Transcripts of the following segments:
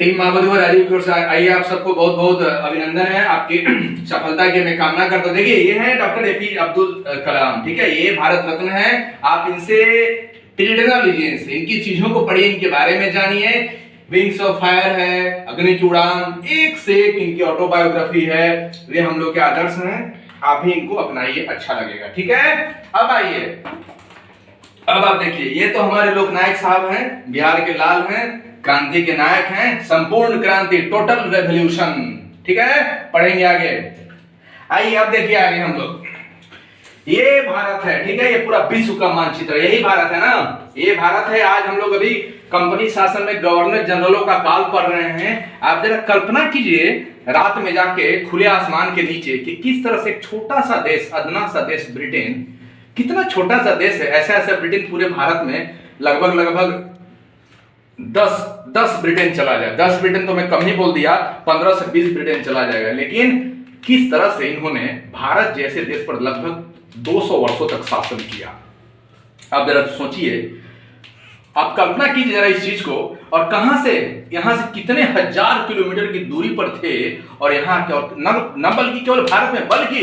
Team मावधी और राजीव की ओर से आइए आप सबको बहुत बहुत अभिनंदन है आपकी सफलता की मैं कामना करता हूं। देखिए ये है डॉक्टर एपीजे अब्दुल कलाम, ठीक है, ये भारत रत्न है। आप इनसे प्रेरणा लीजिए, इनसे इनकी चीजों को पढ़िए, इनके बारे में जानिए। विंग्स ऑफ फायर है, अग्नि की उड़ान, एक से एक इनकी ऑटोबायोग्राफी है। ये हम लोग के आदर्श हैं, आप भी इनको अपनाइए, अच्छा लगेगा, ठीक है। अब आइए, अब आप देखिए, ये तो हमारे लोकनायक साहब हैं, बिहार के लाल हैं, क्रांति के नायक हैं, संपूर्ण क्रांति, टोटल रेवोल्यूशन, ठीक है। पढ़ेंगे आगे। आइए अब देखिए आगे हम लोग, ये भारत है, ठीक है, ये पूरा विश्व का मानचित्र, यही भारत है ना, ये भारत है। आज हम लोग अभी कंपनी शासन में गवर्नर जनरलों का काल पढ़ रहे हैं। आप जरा कल्पना कीजिए रात में जाके खुले आसमान के नीचे कि किस तरह से एक छोटा सा देश, अदना सा देश ब्रिटेन, कितना छोटा सा देश है, ऐसा ऐसा ब्रिटेन पूरे भारत में लगभग 10 ब्रिटेन चला जाए। 10 ब्रिटेन तो मैं कम ही बोल दिया, 15 से 20 ब्रिटेन चला जाएगा। लेकिन किस तरह से इन्होंने भारत जैसे देश पर लगभग 200 वर्षों तक शासन किया। आप जरा सोचिए, आप कल्पना कीजिए जरा इस चीज को, और कहां से, यहां से कितने हजार किलोमीटर की दूरी पर थे, और यहाँ न बल्कि केवल भारत में, बल्कि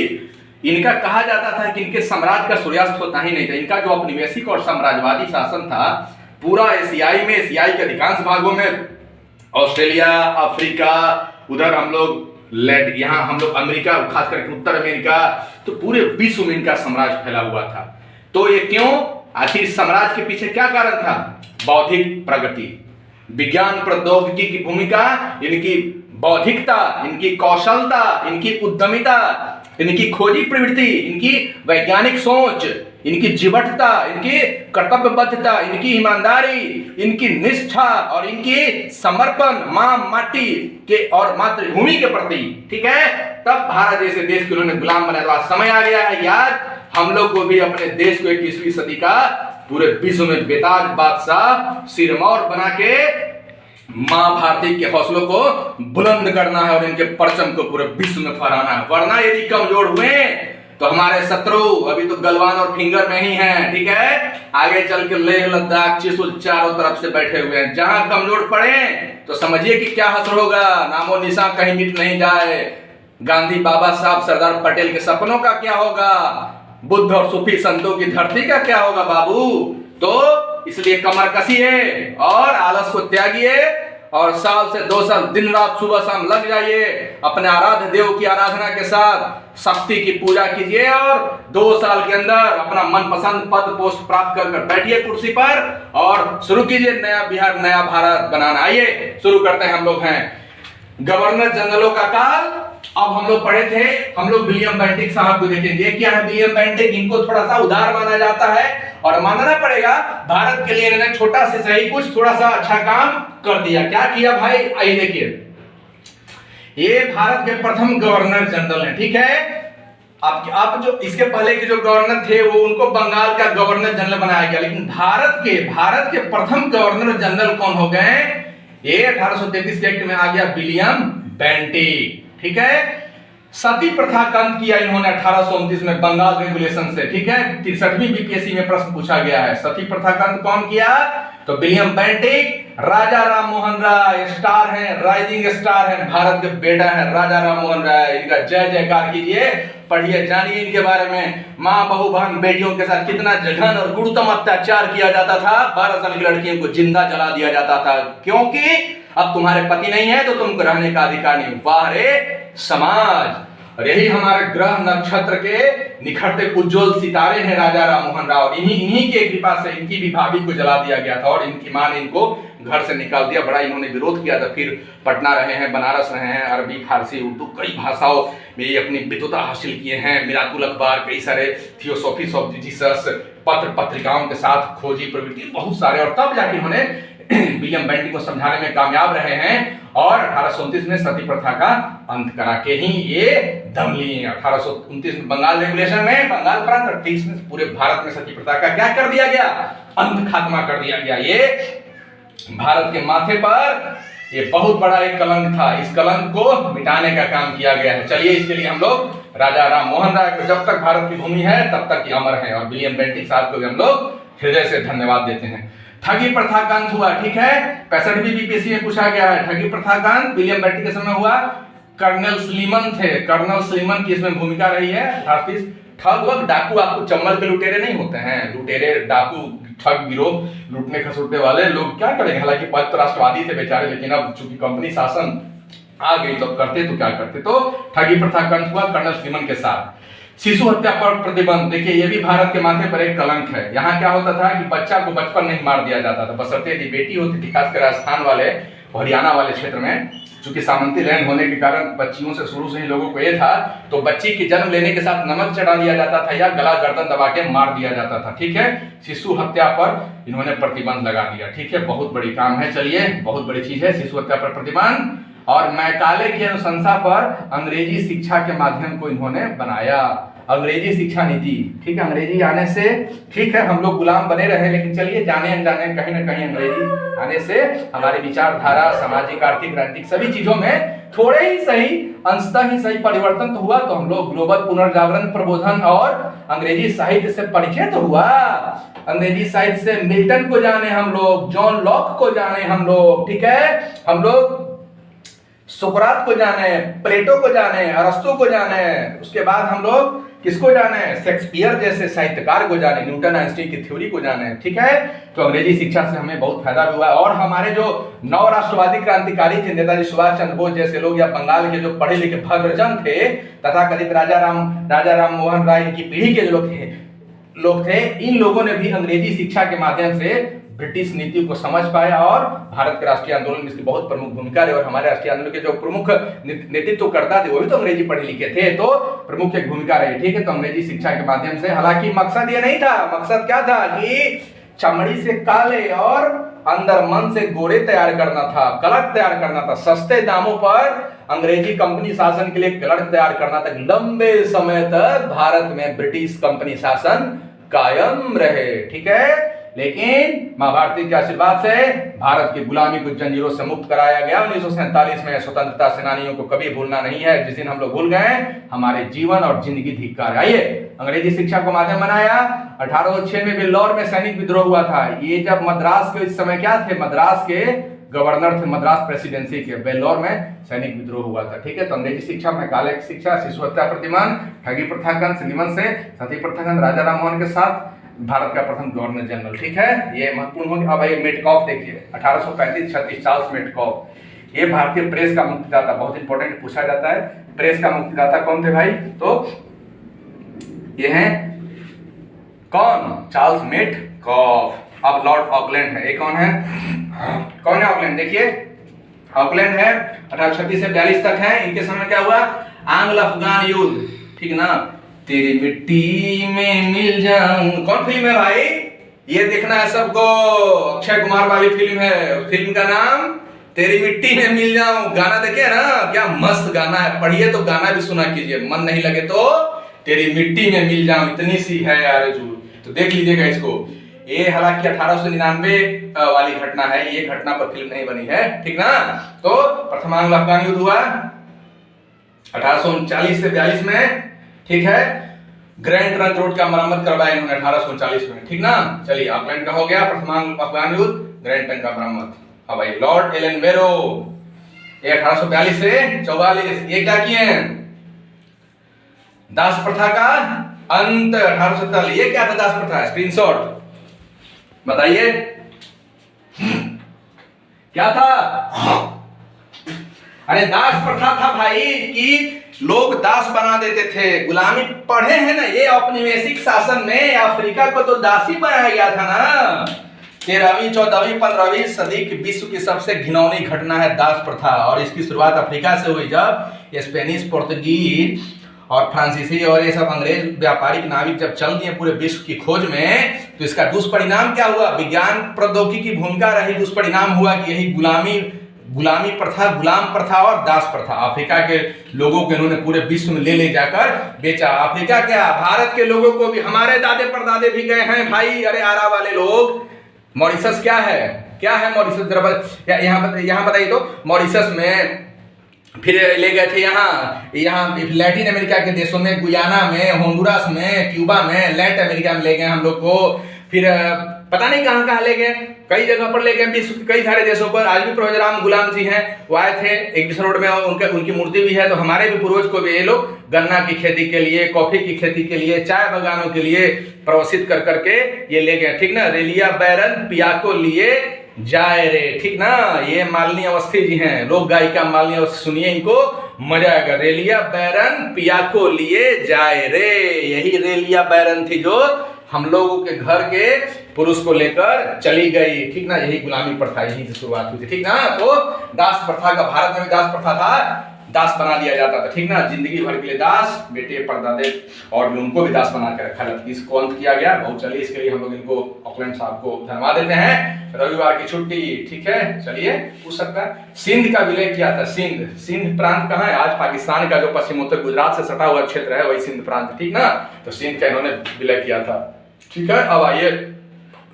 इनका कहा जाता था कि इनके साम्राज्य का सूर्यास्त होता ही नहीं था। इनका जो औपनिवेशिक और साम्राज्यवादी शासन था पूरा एशियाई में, एशियाई के अधिकांश भागों में, ऑस्ट्रेलिया, अफ्रीका, उधर हम लोग यहाँ हम लोग अमेरिका, खास करके उत्तर अमेरिका, तो पूरे विश्व में इनका साम्राज्य फैला हुआ था। तो ये क्यों, आखिर इस साम्राज्य के पीछे क्या कारण था? बौद्धिक प्रगति, विज्ञान प्रौद्योगिकी की भूमिका, इनकी बौद्धिकता, इनकी कौशलता, इनकी उद्यमिता, इनकी खोजी प्रवृत्ति, इनकी वैज्ञानिक सोच, इनकी जीवटता, इनकी कर्तव्यबद्धता, इनकी ईमानदारी, इनकी निष्ठा और इनकी समर्पण मां माटी के और मातृभूमि के प्रति, ठीक है। तब भारत जैसे देश को उन्होंने गुलाम बनाया। तो समय आ गया है यार, हम लोग को भी अपने देश को 21वीं सदी का पूरे विश्व में बेताज बादशाह सिरमौर बना के मां भारती के हौसलों को बुलंद करना है और इनके परचम को पूरे विश्व में फहराना है। वरना यदि कमजोर हुए तो हमारे शत्रु अभी तो गलवान और फिंगर में ही हैं, ठीक है। आगे चल के लेह लद्दाख चिसुल चारों तरफ से बैठे हुए हैं। जहां कमजोर पड़े तो समझिए कि क्या हसर होगा, नामो निशान कहीं मिट नहीं जाए। गांधी, बाबा साहब, सरदार पटेल के सपनों का क्या होगा, बुद्ध और सूफी संतों की धरती का क्या होगा बाबू। तो इसलिए कमर कसिए और आलस को त्यागिए, और साल से 2 साल दिन रात सुबह शाम लग जाइए अपने आराध्य देव की आराधना के साथ, शक्ति की पूजा कीजिए, और 2 साल के अंदर अपना मनपसंद पद पोस्ट प्राप्त कर बैठिए कुर्सी पर और शुरू कीजिए नया बिहार, नया भारत बनाना। आइए शुरू करते हैं। हम लोग हैं गवर्नर जनरलों का काल। अब हम लोग पढ़े थे, हम लोग विलियम बेंटिक साहब को देखेंगे। क्या है विलियम बेंटिक? इनको थोड़ा सा उदार माना जाता है और मानना पड़ेगा, भारत के लिए इन्होंने छोटा से सही कुछ थोड़ा सा अच्छा काम कर दिया। क्या किया भाई? आइए देखिए, ये भारत के प्रथम गवर्नर जनरल हैं, ठीक है। आप जो इसके पहले के जो गवर्नर थे वो उनको बंगाल का गवर्नर जनरल बनाया गया, लेकिन भारत के प्रथम गवर्नर जनरल कौन हो गए? ये 1833 के एक्ट में आ गया विलियम बेंटिक, ठीक है। सती प्रथा का अंत किया इन्होंने 1829 में बंगाल रेगुलेशन से, ठीक है। 63वीं बीपीएससी में प्रश्न पूछा गया है, सती प्रथा का अंत कौन किया? तो विलियम बेंटिक। राजा राम मोहन राय स्टार हैं, राइजिंग स्टार हैं, भारत के बेटा हैं राजा राम मोहन राय। इनका जय जयकार कीजिए, पढ़िए, जानिए इनके बारे में। माँ, बहू, बहन, बेटियों के साथ कितना जघन और क्रूरतम अत्याचार किया जाता था। 12 साल की लड़कियों को जिंदा जला दिया जाता था, क्योंकि अब तुम्हारे पति नहीं है तो तुमको रहने का अधिकार नहीं। वाह रे समाज। और यही हमारे ग्रह नक्षत्र के निखरते उज्जवल सितारे हैं राजा राम मोहन राव। इन्हीं के कृपा से इनकी भी भाभी को जला दिया गया था और इनकी मां ने इनको घर से निकाल दिया। बड़ा इन्होंने विरोध किया था। फिर पटना रहे हैं, बनारस रहे हैं, अरबी, फारसी, उर्दू कई भाषाओं में अपनी विद्वता हासिल किए हैं। मिराकुल अखबार, कई सारे थियोसॉफी ऑफ जीसस, पत्र पत्रिकाओं के साथ खोजी प्रवृत्ति बहुत सारे, और तब जाके उन्होंने विलियम बेंटिक को समझाने में कामयाब रहे हैं और 1829 में सती प्रथा का अंत करा के ही ये दम लिए। 1829 में बंगाल रेगुलेशन में, बंगाल प्रांत, और 30 में पूरे भारत में सती प्रथा का क्या कर दिया गया? अंत, खात्मा कर दिया गया। ये भारत के माथे पर ये बहुत बड़ा एक कलंक था, इस कलंक को मिटाने का काम किया गया है। चलिए, इसके लिए हम लोग राजा राम मोहन राय को, जब तक भारत की भूमि है तब तक ये अमर है, और विलियम बेंटिक साहब को भी हम लोग हृदय से धन्यवाद देते हैं। ठगी प्रथा का अंत हुआ, ठीक है। 65वीं बीपीएससी में पूछा गया है ठगी प्रथा का अंत विलियम बेंटिक के समय हुआ। कर्नल स्लीमन थे, कर्नल स्लीमन की इसमें भूमिका रही है। ठग वग डाकू आपको चम्मल के लुटेरे नहीं होते हैं, लुटेरे डाकू ठग गिरोह लूटने खसोटने वाले लोग क्या करेंगे। हालांकि पद तो राष्ट्रवादी थे बेचारे, लेकिन अब चूंकि कंपनी शासन आ गई तो करते तो क्या करते। तो ठगी प्रथा का अंत हुआ कर्नल स्लीमन के साथ। शिशु हत्या पर प्रतिबंध, देखिए ये भी भारत के माथे पर एक कलंक है। यहाँ क्या होता था कि बच्चा को बचपन नहीं मार दिया जाता था, बशर्ते यदि बेटी होती थी, खासकर राजस्थान वाले हरियाणा वाले क्षेत्र में, चूंकि सामंती लैंड होने के कारण बच्चियों से शुरू से ही लोगों को ये था, तो बच्ची के जन्म लेने के साथ नमक चढ़ा दिया जाता था या गला गर्दन दबा के मार दिया जाता था, ठीक है। शिशु हत्या पर इन्होंने प्रतिबंध लगा दिया, ठीक है। बहुत बड़ी काम है, चलिए बहुत बड़ी चीज है शिशु हत्या पर प्रतिबंध। और मैकाले की अनुशंसा पर अंग्रेजी शिक्षा के माध्यम को इन्होंने बनाया, अंग्रेजी शिक्षा नीति, ठीक है। अंग्रेजी आने से, ठीक है, हम लोग गुलाम बने रहे, लेकिन चलिए जाने अनजाने कहीं ना कहीं अंग्रेजी आने से हमारी विचारधारा, सामाजिक, आर्थिक, राजनीतिक सभी चीजों में थोड़े ही सही, अंशतः ही सही परिवर्तन तो हुआ। तो हम लोग ग्लोबल पुनर्जागरण, प्रबोधन और अंग्रेजी साहित्य से परिचय तो हुआ। अंग्रेजी साहित्य से मिल्टन को जाने हम लोग, जॉन लॉक को जाने हम लोग, ठीक है। हम लोग सुकरात को जाने, प्लेटो को जाने, अरस्तु को जाने, उसके बाद हम लोग किसको जाने, शेक्सपियर जैसे साहित्यकार को जाने, न्यूटन आइंस्टीन की थ्योरी को जाने, ठीक है। तो अंग्रेजी शिक्षा से हमें बहुत फायदा भी हुआ। और हमारे जो नव राष्ट्रवादी क्रांतिकारी थे, नेताजी सुभाष चंद्र बोस जैसे लोग, या बंगाल के जो पढ़े लिखे भद्रजन थे, तथाकथित राजा राम मोहन राय की पीढ़ी के जो लोग थे, इन लोगों ने भी अंग्रेजी शिक्षा के माध्यम से ब्रिटिश नीति को समझ पाया और भारत के राष्ट्रीय आंदोलन में इसकी बहुत प्रमुख भूमिका रही। और हमारे राष्ट्रीय आंदोलन के जो प्रमुख नेतृत्व करता थे वो भी तो अंग्रेजी पढ़े लिखे थे, तो प्रमुख एक भूमिका रही, ठीक है। तो अंग्रेजी शिक्षा के माध्यम से, हालांकि मकसद ये नहीं था, मकसद क्या था कि चमड़ी से काले और अंदर मन से गोरे तैयार करना था, कलर तैयार करना था, सस्ते दामों पर अंग्रेजी कंपनी शासन के लिए कलर तैयार करना था। लंबे समय तक भारत में ब्रिटिश कंपनी शासन कायम रहे, ठीक है। लेकिन मां भारती के आशीर्वाद से भारत की गुलामी को जंजीरों से मुक्त कराया गया। 1947 में स्वतंत्रता सेनानियों को कभी भूलना नहीं है। जिस दिन हम लोग भूल गए, हमारे जीवन और जिंदगी धिक्कार। आइए, अंग्रेजी शिक्षा को माध्यम बनाया। 1806 में वेल्लोर में सैनिक विद्रोह हुआ था। ये जब मद्रास के इस समय क्या थे, मद्रास के गवर्नर थे, मद्रास प्रेसिडेंसी के, वेल्लोर में सैनिक विद्रोह हुआ था, ठीक है। तो अंग्रेजी शिक्षा, मैकाले की शिक्षा, शिशु हत्या प्रतिबंध, ठगी प्रथा का अंत, निमन से सती प्रथा का अंत, राजा राम मोहन के साथ भारत का प्रथम गवर्नर जनरल, ठीक है। ये महत्वपूर्ण हो गया। अब ये मेटकॉफ देखिए, 1835-36 चार्ल्स मेटकॉफ, ये भारतीय प्रेस का मुक्तिदाता, बहुत इंपॉर्टेंट पूछा जाता है, प्रेस का मुक्तिदाता कौन थे भाई, तो ये हैं कौन, चार्ल्स मेटकॉफ। अब लॉर्ड ऑकलैंड है, ये कौन है, कौन है ऑकलैंड, देखिए ऑकलैंड है, 1836 से 42 तक है। इनके समय क्या हुआ, आंग्ल अफगान युद्ध, ठीक ना। तेरी मिट्टी में मिल जाऊं, कौन फिल्म है भाई, ये देखना है सबको, अक्षय कुमार वाली फिल्म है, फिल्म का नाम तेरी मिट्टी में मिल जाऊं। गाना देखे ना, क्या मस्त गाना है, पढ़िए तो गाना भी सुना कीजिए, मन नहीं लगे तो तेरी मिट्टी में मिल जाऊं, इतनी सी है यार जू, तो देख लीजिएगा इसको। ये हालांकि 1899 वाली घटना है, ये घटना पर फिल्म नहीं बनी है, ठीक ना। तो प्रथम आंग्ल अफगान युद्ध हुआ 1839 से 42 में, ठीक है। ग्रैंड ट्रंक रोड का मरम्मत करवाया इन्होंने 1839 में, ठीक ना। चलिए, ऑकलैंड का हो गया, प्रथम आंग्ल अफगान युद्ध, ग्रैंड ट्रंक का मरम्मत। हाँ भाई, लॉर्ड एलन बेरो, ये 1842 से 44, ये क्या किए हैं, दास प्रथा का अंत 1847। ये क्या था दास प्रथा, स्क्रीनशॉट बताइए क्या था। अरे दास प्रथा था भाई कि लोग दास बना देते थे, गुलामी। पढ़े हैं ना, ये औपनिवेशिक शासन में अफ्रीका को तो दासी बनाया गया था ना। 13वीं 14वीं 15वीं सदी की विश्व की सबसे घिनौनी घटना है दास प्रथा, और इसकी शुरुआत अफ्रीका से हुई, जब स्पेनिश, पुर्तगीज और फ्रांसीसी और ये सब अंग्रेज व्यापारिक नाविक जब चल दिए पूरे विश्व की खोज में, तो इसका दुष्परिणाम क्या हुआ, विज्ञान प्रौद्योगिकी की भूमिका रही, दुष्परिणाम हुआ कि यही गुलामी प्रथा, गुलाम प्रथा और दास प्रथा, अफ्रीका के लोगों को इन्होंने पूरे विश्व में ले जाकर बेचा। अफ्रीका क्या, भारत के लोगों को भी, हमारे दादे परदादे भी गए हैं भाई। अरे आरा वाले लोग, मॉरिशस क्या है, क्या है मॉरिशस, जरा यहाँ बताइए तो। मॉरिशस में फिर ले गए थे यहाँ लैटिन अमेरिका के देशों में, गुयाना में, होंडुरास में, क्यूबा में, लैटिन अमेरिका में ले गए हम लोग को। फिर पता नहीं कहां कहां ले गए, कई जगह पर ले गए, विश्व के कई सारे देशों पर। आज भी प्रोफेसर राम गुलाम जी हैं, वो आए थे एक रोड में, उनकी मूर्ति भी है। तो हमारे भी पूर्वज को भी ये लोग गन्ना की खेती के लिए, कॉफी की खेती के लिए, चाय बागानों के लिए प्रवसित कर करके ये ले गए, ठीक ना। रेलिया बैरन पियाको लिए जाए रे, ठीक ना। ये मालिनी अवस्थी जी हैं, लोक गायिका मालिनी अवस्थी, सुनिए इनको मजा आएगा। रेलिया बैरन पियाको लिए जाए रे, यही रेलिया बैरन थी जो हम लोगों के घर के पुरुष को लेकर चली गई, ठीक ना। यही गुलामी प्रथा, यही से शुरुआत हुई थी, ठीक ना। तो दास प्रथा का, भारत में भी दास प्रथा था, दास बना दिया जाता था, ठीक ना। जिंदगी भर के लिए दास, बेटे परदादे और भी उनको भी दास बना के रखा जाता। इसको अंत किया गया। बहुत चलिए, इसके लिए हम लोग इनको ऑकलैंड साहब को धन्यवाद देते हैं। रविवार की छुट्टी, ठीक है। चलिए, पूछ सकता है। सिंध का विलय किया था। सिंध प्रांत कहाँ है? आज पाकिस्तान का जो पश्चिमोत्तर गुजरात से सटा हुआ क्षेत्र है, वही सिंध प्रांत, ठीक ना। तो सिंध का इन्होंने विलय किया था, ठीक है। अब आइए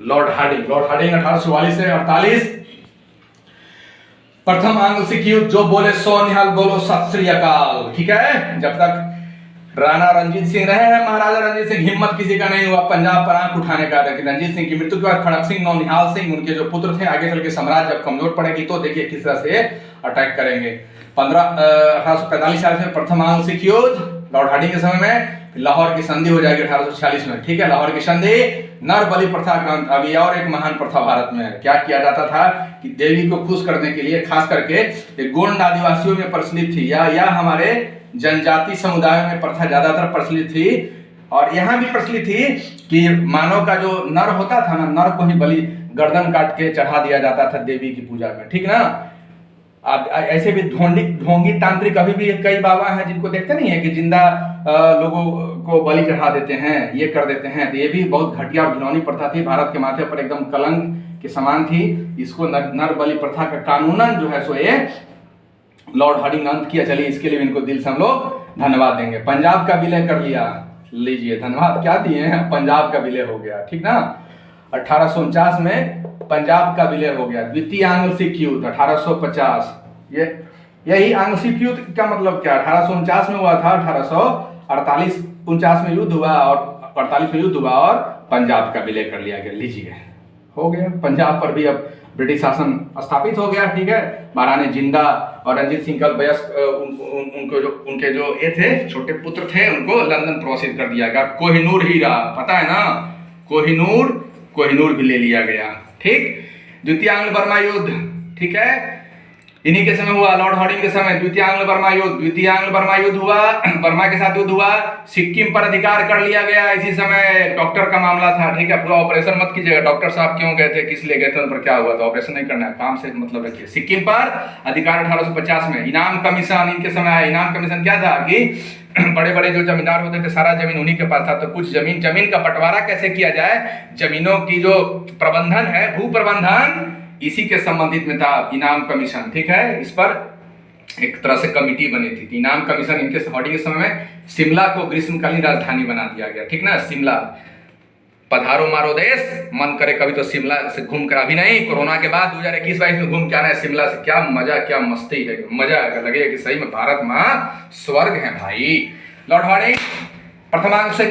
लॉर्ड हार्डिंग 1844 से 48, प्रथम आंग्ल सिख युद्ध। जो बोले सो निहाल, बोलो सत श्री अकाल, ठीक है। जब तक राणा रंजीत सिंह रहे हैं, महाराजा रंजीत सिंह, हिम्मत किसी का नहीं हुआ पंजाब पर आंख उठाने का। लेकिन रंजीत सिंह की मृत्यु के बाद खड़क सिंह, नौनिहाल सिंह, उनके जो पुत्र थे, आगे चल के साम्राज्य जब कमजोर पड़ेगी तो देखिए किस तरह से अटैक करेंगे। 1845 साल में प्रथम आंग्ल सिख युद्ध लॉर्ड हार्डिंग के समय में। लाहौर की संधि हो जाएगी 1846 में, ठीक है। लाहौर की संधि, नर बलि प्रथा का अंत। अभी और एक महान प्रथा भारत में क्या किया जाता था कि देवी को खुश करने के लिए, खास करके गोंड आदिवासियों में प्रचलित थी, या हमारे जनजाति समुदायों में प्रथा ज्यादातर प्रचलित थी, और यहाँ भी प्रचलित थी कि मानव का जो नर होता था ना, नर को ही बलि गर्दन काट के चढ़ा दिया जाता था देवी की पूजा में, ठीक ना। अब ऐसे भी ढोंगी तांत्रिक अभी भी कई बाबा हैं जिनको देखते नहीं है कि जिंदा लोगों को बलि चढ़ा देते हैं, ये कर देते हैं। तो ये भी बहुत घटिया और घिनौनी प्रथा थी, भारत के माथे पर एकदम कलंक के समान थी। इसको नर बलि प्रथा का कानूनन जो है सो ये लॉर्ड हार्डिंग अंत किया। चलिए, इसके लिए इनको दिल से हम लोग धन्यवाद देंगे। पंजाब का विलय कर लिया, लीजिए धन्यवाद क्या दिए हैं, पंजाब का विलय हो गया, ठीक ना। 1849 में पंजाब का विलय हो गया। द्वितीय आंग्ल सिख युद्ध 1850, यही आंग्ल सिख युद्ध का मतलब क्या? 1849 में हुआ था, 1848-49 में युद्ध हुआ, और 48 में युद्ध हुआ, और पंजाब का विलय कर लिया गया। लीजिए, हो गया। पंजाब पर भी अब ब्रिटिश शासन स्थापित हो गया, ठीक है। महारानी जिंदा और रंजीत सिंह कल वयस्क, उनके जो ये थे छोटे पुत्र थे, उनको लंदन प्रवासित कर दिया गया। कोहिनूर हीरा, पता है ना, कोहिनूर भी ले लिया गया, ठीक। द्वितीय आंग्ल बर्मा युद्ध, ठीक है, इन्हीं के समय हुआ, लॉर्ड हार्डिंग के समय। द्वितीय आंग्ल बर्मा युद्ध हुआ, बर्मा के साथ युद्ध हुआ। सिक्किम पर अधिकार कर लिया गया इसी समय। डॉक्टर का मामला था, ठीक है। पूरा ऑपरेशन मत कीजिएगा, डॉक्टर साहब क्यों गए थे, किस लिए गए थे, उन पर क्या हुआ था, ऑपरेशन नहीं करना है, काम से मतलब रखिए। सिक्किम पर अधिकार 1850 में। इनाम कमीशन इनके समय आया। इनाम कमीशन क्या था कि बड़े बड़े जो जमींदार होते थे, सारा जमीन उन्हीं के पास था, तो कुछ जमीन का बंटवारा कैसे किया जाए, जमीनों की जो प्रबंधन है, भू प्रबंधन, इसी के संबंधित में था इनाम कमीशन, ठीक है। इस पर एक तरह से कमिटी बनी थी। इनाम कमीशन इनके हार्डिंग के समय में शिमला को ग्रीष्मकालीन राजधानी बना दिया गया, ठीक ना। शिमला, पधारो मारो देश, मन करे कभी तो शिमला से घूम कर, अभी नहीं, कोरोना के बाद 2021-22 में घूम के आना है शिमला से। क्या मजा, क्या मस्ती है, मजा लगेगा कि सही में भारत माँ स्वर्ग है भाई। लॉर्ड हार्डिंग प्रथमांक से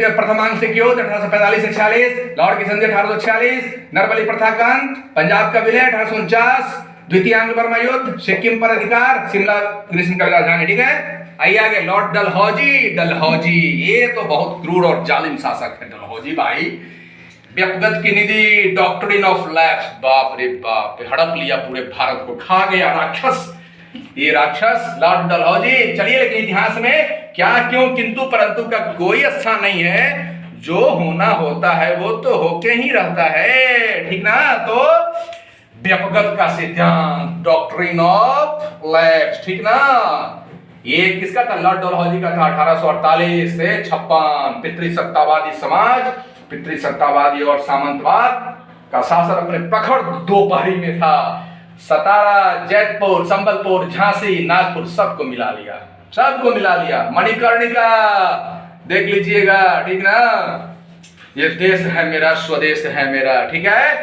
युद्ध 1845-46, लाहौर की संधि 1846, नरबली प्रथा का अंत, पंजाब का विलय 1849, द्वितीय आंग्ल बर्मा युद्ध, सिक्किम पर अधिकार, शिमला ग्रीष्मकालीन राजधानी, ठीक है। आइए आगे, लॉर्ड डलहौजी, ये तो बहुत क्रूर और जालिम शासक है डलहौजी भाई। व्यक्तिगत की निधि, डॉक्ट्रिन ऑफ लैप्स, बाप रे बाप, हड़प लिया पूरे भारत को, खा गया राक्षस, ये राक्षस लॉर्ड डलहौजी। चलिए, लेकिन इतिहास में क्या क्यों किंतु परंतु का कोई स्थान नहीं है। जो होना होता है वो तो होके ही रहता है, ठीक ना। तो व्यक्तिगत का सिद्धांत, डॉक्ट्रिन ऑफ लैप्स, ठीक ना। ये किसका था? लॉर्ड डलहौजी का था। 1848 से 56, पितृसत्तावादी समाज, पितृसत्तावादी और सामंतवाद का शासन अपने प्रखर दोपहरी में था। सतारा, जैतपुर, संबलपुर, झांसी, नागपुर, सबको मिला लिया। मणिकर्णिका देख लीजिएगा, ठीक ना। ये देश है मेरा, स्वदेश है मेरा, ठीक है।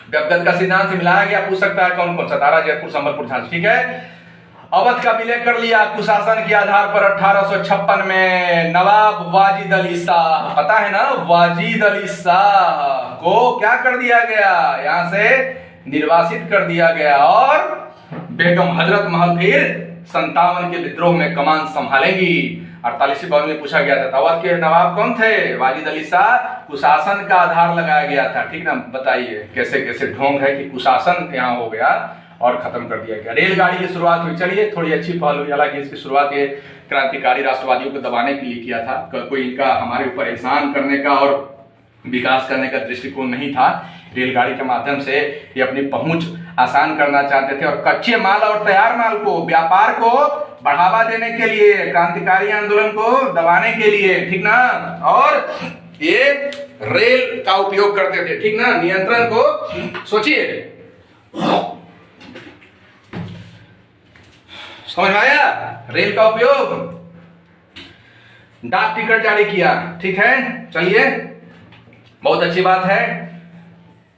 व्यक्तिगत का सिद्धांत से मिलाया गया। पूछ सकता है कौन कौन? सतारा, जयपुर, संबलपुर, झांसी, ठीक है। अवध का विलय कर लिया कुशासन के आधार पर 1856 में। नवाब वाजिद अली शाह, पता है ना, वाजिद अली शाह को क्या कर दिया गया, यहां से निर्वासित कर दिया गया और बेगम हजरत महल फिर 57 के विद्रोह में कमान संभालेंगी। 48वीं बावन में पूछा गया था अवध के नवाब कौन थे, वाजिद अली शाह। कुशासन का आधार लगाया गया था, ठीक ना। बताइए कैसे कैसे ढोंग है कि कुशासन यहाँ हो गया और खत्म कर दिया गया। रेलगाड़ी की शुरुआत हुई, चलिए थोड़ी अच्छी पहल हुई, हालांकि इसकी शुरुआत ये क्रांतिकारी राष्ट्रवादियों को दबाने के लिए किया था, कोई इनका हमारे ऊपर एहसान करने का और विकास करने का दृष्टिकोण नहीं था। रेलगाड़ी के माध्यम से ये अपनी पहुंच आसान करना चाहते थे और कच्चे माल और तैयार माल को, व्यापार को बढ़ावा देने के लिए, क्रांतिकारी आंदोलन को दबाने के लिए, ठीक ना। और ये रेल का उपयोग करते थे, ठीक ना। नियंत्रण को सोचिए, समझ में आया। रेल का उपयोग, डाक टिकट जारी किया, ठीक है। चलिए बहुत अच्छी बात है।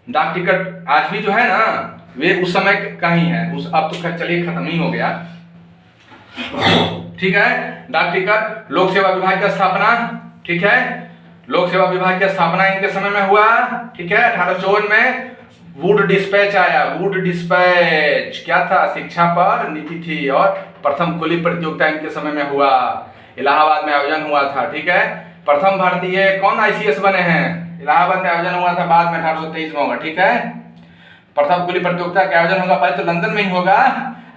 डाक टिकट आज भी जो है ना वे उस समय का ही है, उस अब तो चलिए खत्म ही हो गया, ठीक है। डाक टिकट, लोक सेवा विभाग की स्थापना, ठीक है। लोक सेवा विभाग की स्थापना इनके समय में हुआ, ठीक है। 1854 में वुड डिस्पैच आया। वुड डिस्पैच क्या था, शिक्षा पर नीति थी और प्रथम खुली प्रतियोगिता इनके समय में हुआ, इलाहाबाद में आयोजन हुआ था, ठीक है। प्रथम भारतीय कौन आईसीएस बने हैं, इलाहाबाद में आयोजन हुआ था, बाद में 1823 में होगा, ठीक है। प्रथम खुली प्रतियोगिता का आयोजन होगा, पहले तो लंदन में ही होगा,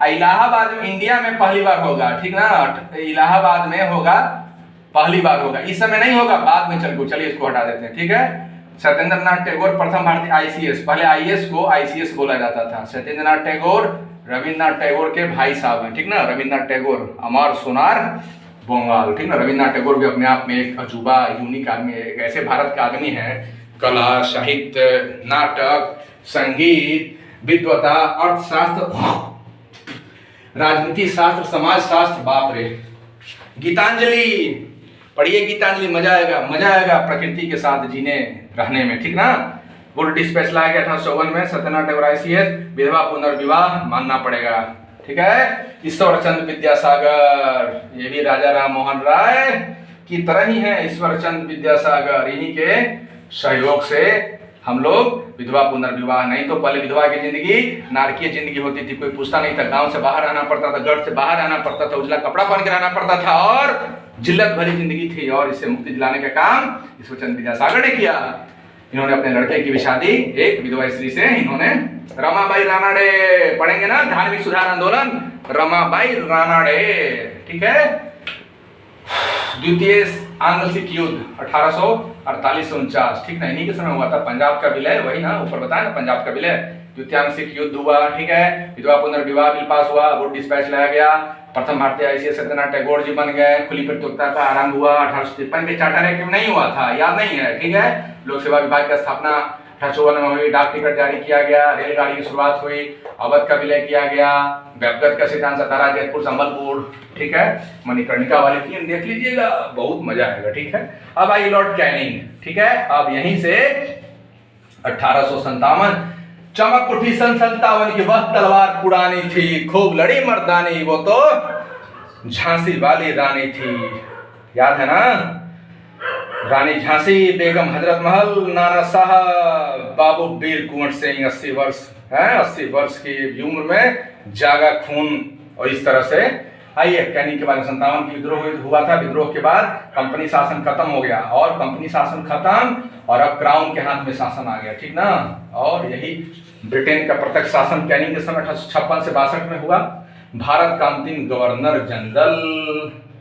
इलाहाबाद में इंडिया में पहली बार होगा, ठीक ना। इलाहाबाद में होगा, पहली बार होगा, इस समय नहीं होगा, बाद में चलिए इसको हटा देते हैं, ठीक है। सत्येंद्र नाथ टैगोर प्रथम भारतीय आईसीएस, पहले आईएएस को आईसीएस बोला जाता था। सत्येंद्र नाथ टैगोर रविन्द्रनाथ टैगोर के भाई साहब हैं, ठीक ना। रविन्द्रनाथ टैगोर अमर सोनार बंगाल, ठीक ना। रविन्द्रनाथ टैगोर भी अपने आप में एक अजूबा, यूनिक आदमी, एक ऐसे भारत के आदमी हैं, कला, साहित्य, नाटक, संगीत, विद्वता, अर्थशास्त्र, राजनीति शास्त्र, समाज शास्त्र, बाप रे। गीतांजलि पढ़िए, गीतांजलि, मजा आएगा प्रकृति के साथ जीने रहने में, ठीक ना। वुड डिस्पैच लाया गया था 1854 में। सत्येंद्रनाथ टैगोर आईसीएस, विधवा पुनर्विवाह मानना पड़ेगा, ठीक है। ईश्वर चंद्र विद्यासागर, ये भी राजा राम मोहन राय की तरह ही है। ईश्वर चंद्र विद्यासागर, इन्हीं के सहयोग से हम लोग विधवा पुनर्विवाह, नहीं तो पहले विधवा की जिंदगी नारकीय जिंदगी होती थी, कोई पूछता नहीं था, गांव से बाहर आना पड़ता था, गढ़ से बाहर आना पड़ता था, उजला कपड़ा पहन के रहना पड़ता था और जिल्लत भरी जिंदगी थी, और इससे मुक्ति दिलाने का काम ईश्वरचंद्र विद्यासागर ने किया। इन्होंने अपने लड़के की भी शादी एक विधवा स्त्री से इन्होंने, रमाबाई रानाडे, पढ़ेंगे ना, धार्मिक सुधार आंदोलन, रमाबाई रानाडे, ठीक है। द्वितीय आंग्ल सिख युद्ध 1848 से 49, ठीक ना, इन्हीं के समय हुआ था। पंजाब का विलय, वही ना ऊपर बताया ना, पंजाब का विलय। द्वितीय सिख युद्ध हुआ, ठीक है। विधवा पुनर्विवाह बिल पास हुआ, वुड डिस्पैच लाया गया, प्रथम भारतीय आईसीएस सत्येंद्रनाथ टैगोर जी बन गए, खुली प्रतियोगिता का आरंभ हुआ। 1853 के चार्टर एक्ट में नहीं हुआ था, याद नहीं है, ठीक है। लोक सेवा विभाग की स्थापना 1854 में हुई, डाक टिकट जारी किया गया, रेलगाड़ी की शुरुआत हुई, अवध का विलय किया गया, व्यक्तिगत का सिद्धांत सतारा, जयपुर, संबलपुर, ठीक है। मणिकर्णिका वाली फिल्म देख लीजिएगा, बहुत मजा आएगा, ठीक है। अब आई लॉर्ड कैनिंग, ठीक है। अब यहीं से 1857 चमक उठी सन 57 की, वह तलवार पुरानी थी, खूब लड़ी मर्दानी, वो तो झांसी वाली रानी थी, याद है ना। रानी झांसी, बेगम हजरत महल, नाना साहब, बाबू वीर कुंवर सिंह 80 वर्ष है, 80 वर्ष की उम्र में जागा खून, और इस तरह से आइए कैनिंग के बारे में। 57 की विद्रोह हुआ था, विद्रोह के बाद कंपनी शासन खत्म हो गया, और कंपनी शासन खत्म और अब क्राउन के हाथ में शासन आ गया, ठीक ना। और यही ब्रिटेन का प्रत्यक्ष शासन कैनिंग के समय 1856 से 62 में हुआ। भारत का अंतिम गवर्नर जनरल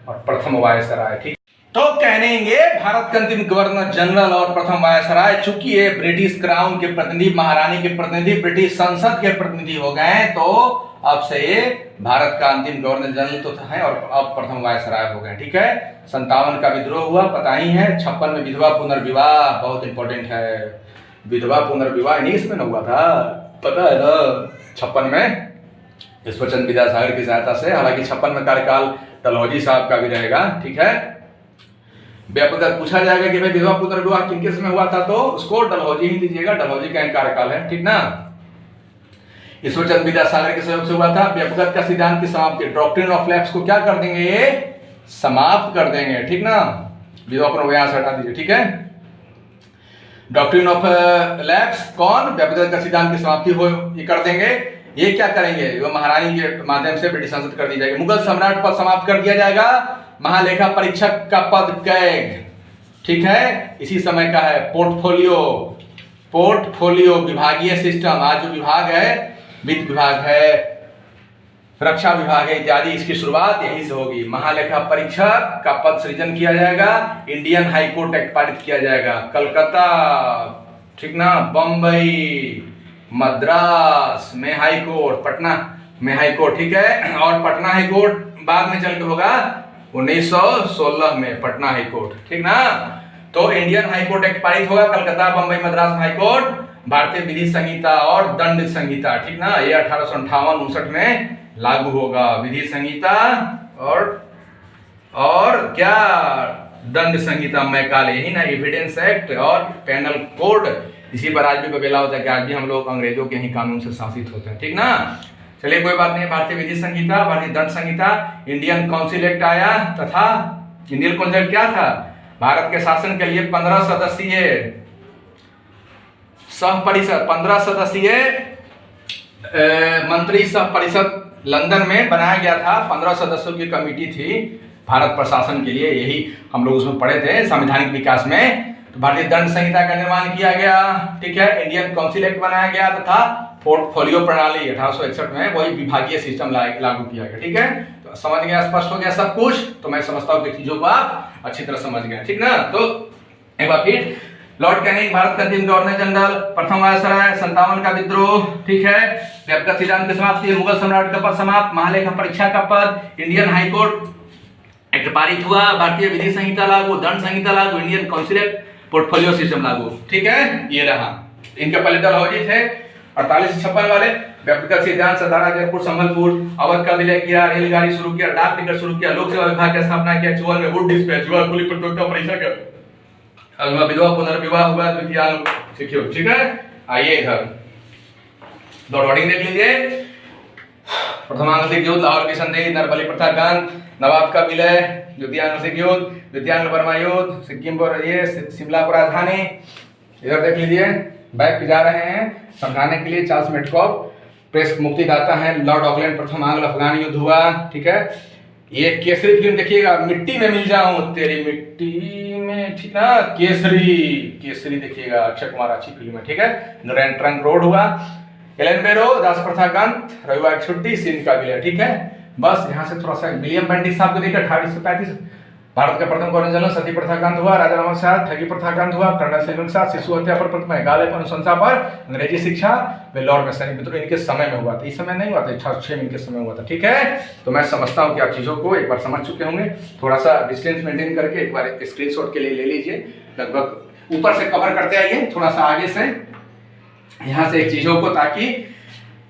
और प्रथम वायसराय, ठीक। तो कैनिंग भारत के अंतिम गवर्नर जनरल और प्रथम वायसराय, चूंकि ये ब्रिटिश क्राउन के प्रतिनिधि, महारानी के प्रतिनिधि, ब्रिटिश संसद के प्रतिनिधि हो गए, तो अब से ये भारत का अंतिम गवर्नर जनरल तो है और अब प्रथम वायसराय हो गए, ठीक है। 57 का विद्रोह हुआ, पता ही है। 56 में विधवा पुनर्विवाह, बहुत इंपॉर्टेंट है, विधवा पुनर्विवाह इन्हीं इसमें न हुआ था, पता है ना। 56 में ईश्वरचंद्र विद्यासागर की सहायता से, हालांकि 56 में कार्यकाल डलहौजी साहब का भी रहेगा, ठीक है। अगर पूछा जाएगा कि भाई विधवा पुनर्विवाह किनके समय हुआ था, तो उसको डलहौजी ही दीजिएगा, डलहौजी का कार्यकाल है, ठीक ना। ईश्वरचंद्र विद्यासागर के सहयोग से हुआ था। व्यक्तिगत का सिद्धांत की समाप्ति, डॉक्ट्रिन ऑफ लैप्स को क्या कर देंगे, ये समाप्त कर देंगे, ठीक ना। विलोपन को यहां से हटा दीजिए, ठीक है। डॉक्ट्रिन ऑफ लैप्स कौन, व्यक्तिगत का सिद्धांत की समाप्ति हो, ये कर देंगे। ये क्या करेंगे, वो महारानी के माध्यम से ब्रिटिश संसद कर दी जाएगी। मुगल सम्राट पद समाप्त कर दिया जाएगा। महालेखा परीक्षक का पद कैग, ठीक है, इसी समय का है। पोर्टफोलियो विभागीय सिस्टम, आज जो विभाग है, वित्त विभाग है, रक्षा विभाग है इत्यादि, इसकी शुरुआत यहीं से होगी। महालेखा परीक्षक का पद सृजन किया जाएगा। इंडियन हाई कोर्ट एक्ट पारित किया जाएगा। कलकत्ता, ठीक ना, बंबई, मद्रास में हाई कोर्ट, पटना में हाई कोर्ट, ठीक है। और पटना हाई कोर्ट बाद में चल के होगा 1916 में पटना हाई कोर्ट, ठीक ना। तो इंडियन हाई कोर्ट एक्ट पारित होगा। Calcutta, Bombay, Madras high court. भारतीय विधि संहिता और दंड संहिता, ठीक ना, ये 1858-59 में लागू होगा। विधि संहिता और क्या, दंड संहिता, मैकाले, यही ना, एविडेंस एक्ट और पेनल कोड। इसी पर आज भी बबेला होता है कि आज भी हम लोग अंग्रेजों के ही कानून से शासित होते हैं, ठीक ना। चलिए कोई बात नहीं। भारतीय विधि संहिता, भारतीय दंड संहिता, इंडियन काउंसिल एक्ट आया, तथा इंडियन काउंसिल क्या था, भारत के शासन के लिए 15 सदस्यीय सह परिषद, 15 सदस्यीय मंत्री सह परिषद लंदन में बनाया गया था। 15 सदस्यों की कमेटी थी भारत प्रशासन के लिए, यही हम लोग उसमें पढ़े थे संवैधानिक विकास में। तो भारतीय दंड संहिता का निर्माण किया गया, ठीक है। इंडियन काउंसिल एक्ट बनाया गया तथा पोर्टफोलियो प्रणाली 1861 में वही विभागीय सिस्टम लागू किया गया, ठीक है। तो समझ गया, स्पष्ट हो गया सब कुछ। तो मैं समझता हूँ कि चीजों को आप अच्छी तरह समझ गए, ठीक ना। तो एक बार फिर, लॉर्ड कैनिंग भारत का अंतिम गवर्नर जनरल, प्रथम वायसराय, 57 का विद्रोह, ठीक है। व्यक्तिगत सिद्धांत की समाप्ति, मुगल सम्राट का पद समाप्त, महालेखा परीक्षा का पद, इंडियन हाई कोर्ट एक्ट पारित हुआ, भारतीय विधि संहिता लागू, दंड संहिता लागू, Indian council act, portfolio system लागू, ठीक है। ये रहा इनके पहले डलहौजी थे 48 से 56 वाले। व्यक्तिगत सिद्धांत, सतारा, जयपुर, संबलपुर, अवध का विलय किया, रेलगाड़ी शुरू किया, डाक टिकट शुरू किया, लोक सेवा विभाग की स्थापना किया, चुवल में वुड डिस्पैच हुआ, पुलिस प्रतियोगिता परीक्षा किया, विधवा पुनर्विवाह हुआ, द्वितीयांग सिक्योर, ठीक है। आइए इधर दौड़वाड़ी देख लीजिए। प्रथमांग युद्ध, लाहौर की संधि, नरबली प्रथा कांड, नवाब का विलय, द्वितीयांग युद्ध, द्वितीयांग बर्मा युद्ध, सिक्किम पर ये शिमला को राजधानी। इधर देख लीजिए, बैक जा रहे हैं समझाने के लिए। चार्ल्स मेडकॉफ प्रेस मुक्तिदाता है। लॉर्ड ऑकलैंड, प्रथम आंग्ल अफगान युद्ध हुआ, ठीक है। ये केसरी फिल्म देखिएगा, मिट्टी में मिल जाऊं तेरी मिट्टी में, ठीक ना, केसरी देखिएगा, अक्षय कुमार, अच्छी फिल्म है, ठीक है। ट्रंक रोड हुआ। एलन बेरो, दास प्रथा कांड, रविवार की छुट्टी, सिंध का विलय, ठीक है। बस यहाँ से थोड़ा सा विलियम बेंटिस साहब को देखिए 1835, भारत का प्रथम गवर्नर जनरल, सती प्रथा कांड हुआ, राजा रामन शाह, ठगी प्रथा कांड हुआ, कर्नल सेविंग शाह, शिशु हत्या पर प्रतिमा, मेघालय पर अनुशंसा पर अंग्रेजी शिक्षा, वेल्लोर में सैनिक विद्रोह, इनके समय में हुआ था। इस समय नहीं हुआ था, 1806 में इनके समय हुआ था, ठीक है। तो मैं समझता हूँ कि आप चीजों को एक बार समझ चुके होंगे। थोड़ा सा डिस्टेंस मेंटेन करके एक बार स्क्रीनशॉट के लिए ले लीजिए, लगभग ऊपर से कवर करते आइए, थोड़ा सा आगे से यहाँ से एक चीजों को, ताकि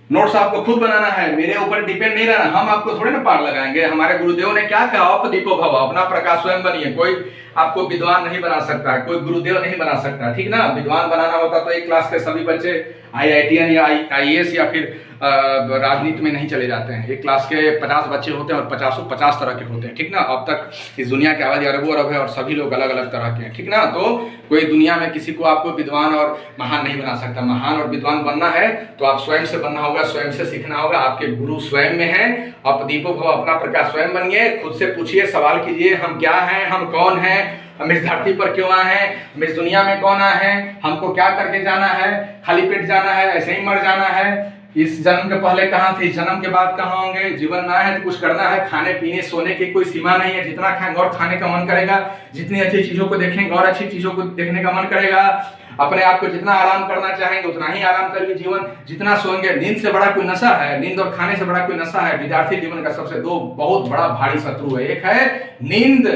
नोट्स आपको खुद बनाना है, मेरे ऊपर डिपेंड नहीं रहना। हम आपको थोड़े ना पार लगाएंगे। हमारे गुरुदेव ने क्या कहा, अपदीपो भव, अपना प्रकाश स्वयं बनिए। कोई आपको विद्वान नहीं बना सकता है, कोई गुरुदेव नहीं बना सकता, ठीक ना। विद्वान बनाना होता तो एक क्लास के सभी बच्चे IITN या IAS या फिर राजनीति में नहीं चले जाते हैं। एक क्लास के 50 बच्चे होते हैं और 50 तरह के होते हैं, ठीक ना। अब तक इस दुनिया की आबादी अरबों अरब है और सभी लोग अलग अलग तरह के हैं, ठीक ना। तो कोई दुनिया में किसी को आपको विद्वान और महान नहीं बना सकता। महान और विद्वान बनना है तो आप स्वयं से बनना होगा, स्वयं से सीखना होगा। आपके गुरु स्वयं में हैं। अपदीपो भव, अपना प्रकाश स्वयं बनिए। खुद से पूछिए, सवाल कीजिए, हम क्या हैं, हम कौन हैं, हम इस धरती पर क्यों आए हैं, हम इस दुनिया में कौन आए हैं, हमको क्या करके जाना है, खाली पेट जाना है, ऐसे ही मर जाना है, इस जन्म के पहले कहाँ थे, इस जन्म के बाद कहाँ होंगे, जीवन में आए हैं तो कुछ करना है। खाने पीने सोने की कोई सीमा नहीं है, जितना खाएंगे और खाने का मन करेगा, जितनी अच्छी चीजों को देखेंगे और अच्छी चीजों को देखने का मन करेगा। अपने आप को जितना आराम करना चाहेंगे उतना ही आराम करेंगे। जीवन जितना सोएंगे, नींद से बड़ा कोई नशा है, नींद और खाने से बड़ा कोई नशा है। विद्यार्थी जीवन का सबसे दो बहुत बड़ा भारी शत्रु है, एक है नींद,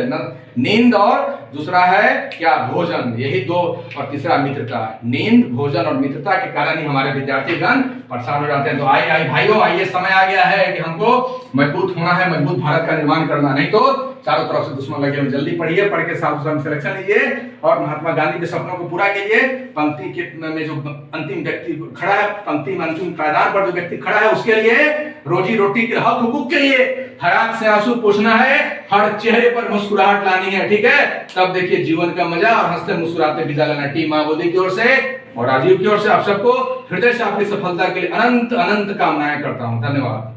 नींद और दूसरा है क्या, भोजन। यही दो, और तीसरा मित्रता। नींद, भोजन और मित्रता के कारण ही हमारे विद्यार्थीगण परेशान हो जाते हैं। तो आइए भाइयों, आइए समय आ गया है कि हमको मजबूत होना है, मजबूत भारत का निर्माण करना, नहीं तो चारों तरफ से दुश्मन लगे हुए। जल्दी पढ़िए, पढ़ के साफ सिलेक्शन लीजिए और महात्मा गांधी के सपनों को पूरा कीजिए। पंक्ति के में जो अंतिम व्यक्ति खड़ा है, पंक्ति में अंतिम पायदान पर जो व्यक्ति खड़ा है, उसके लिए रोजी रोटी के हक हुकूक के लिए हर आंख से आंसू पोंछना है, हर चेहरे पर मुस्कुराहट लानी है, ठीक है। तब देखिए जीवन का मजा और हंसते मुस्कुराते विदा लेना। टीम मां बोली की ओर से और राजीव की ओर से आप सबको हृदय से आपकी सफलता के लिए अनंत अनंत कामनाएं करता हूं। धन्यवाद।